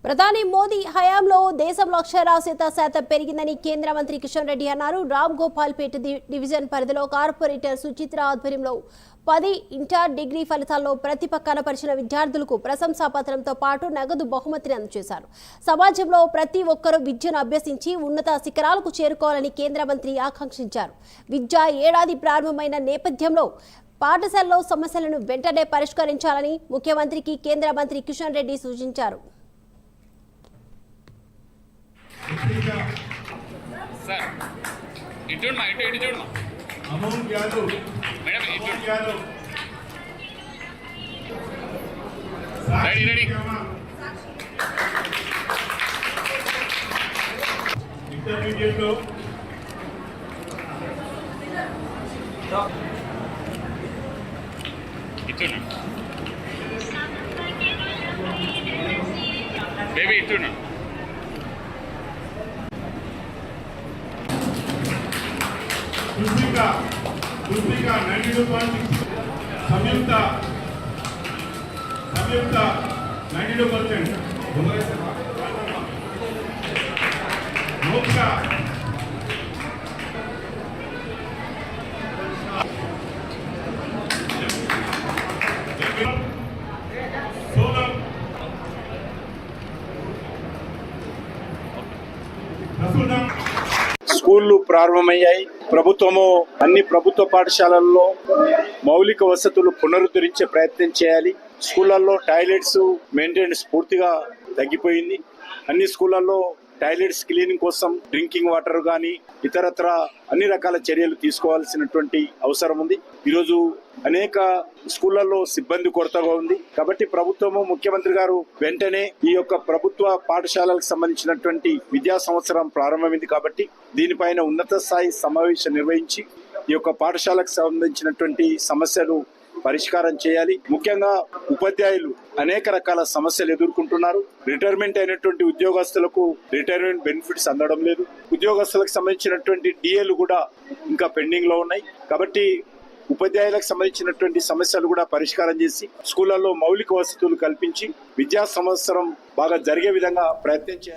ప్రధాని మోదీ హయాంలో దేశంలో అక్షరాస్యత శాతం పెరిగిందని కేంద్ర మంత్రి కిషన్ రెడ్డి అన్నారు. రామ్ గోపాల్పేట డివిజన్ పరిధిలో కార్పొరేటర్ సుచిత్ర ఆధ్వర్యంలో 10 ఇంటర్ డిగ్రీ ఫలితాల్లో ప్రతిభ కనపరిచిన విద్యార్థులకు ప్రశంసా పత్రంతో పాటు నగదు బహుమతిని అందజేశారు. సమాజంలో ప్రతి ఒక్కరూ విద్యను అభ్యసించి ఉన్నత శిఖరాలకు చేరుకోవాలని కేంద్ర మంత్రి ఆకాంక్షించారు. విద్యా ఏడాది ప్రారంభమైన నేపథ్యంలో పాఠశాలలో సమస్యలను వెంటనే పరిష్కరించాలని ముఖ్యమంత్రికి కేంద్ర మంత్రి కిషన్ రెడ్డి సూచించారు. सर इटून मा इटू इटू मा अमोल यादव मैडम इटू यादव रेडी रेडी इंटरमीडिएट लो इटू ना बेबी इटू ना दूसरी का 92.6 संयुक्ता 92% मोक्षा सोलम रसूलम స్కూళ్లు ప్రారంభమయ్యాయి. ప్రభుత్వము అన్ని ప్రభుత్వ పాఠశాలల్లో మౌలిక వసతులు పునరుద్ధరించే ప్రయత్నం చేయాలి. స్కూళ్లలో టాయిలెట్స్ మెయింటెనెన్స్ పూర్తిగా తగ్గిపోయింది. అన్ని స్కూళ్లలో టాయిలెట్స్ క్లీనింగ్ కోసం డ్రింకింగ్ వాటర్ గానీ ఇతరత్ర అన్ని రకాల చర్యలు తీసుకోవాల్సినటువంటి అవసరం ఉంది. ఈరోజు అనేక స్కూళ్లలో సిబ్బంది కొరతగా ఉంది. కాబట్టి ప్రభుత్వము ముఖ్యమంత్రి గారు వెంటనే ఈ యొక్క ప్రభుత్వ పాఠశాలలకు సంబంధించినటువంటి విద్యా సంవత్సరం ప్రారంభమైంది కాబట్టి దీనిపైన ఉన్నత స్థాయి సమావేశం నిర్వహించి ఈ యొక్క పాఠశాలకు సంబంధించినటువంటి సమస్యలు పరిష్కారం చేయాలి. ముఖ్యంగా ఉపాధ్యాయులు అనేక రకాల సమస్యలు ఎదుర్కొంటున్నారు. రిటైర్మెంట్ అయినటువంటి ఉద్యోగస్తులకు రిటైర్మెంట్ బెనిఫిట్స్ అందడం లేదు. ఉద్యోగస్తులకు సంబంధించినటువంటి డిఏలు కూడా ఇంకా పెండింగ్ లో ఉన్నాయి. కాబట్టి ఉపాధ్యాయులకు సంబంధించినటువంటి సమస్యలు కూడా పరిష్కారం చేసి స్కూళ్లలో మౌలిక వసతులు కల్పించి విద్యా సంవత్సరం బాగా జరిగే విధంగా ప్రయత్నం చేయాలి.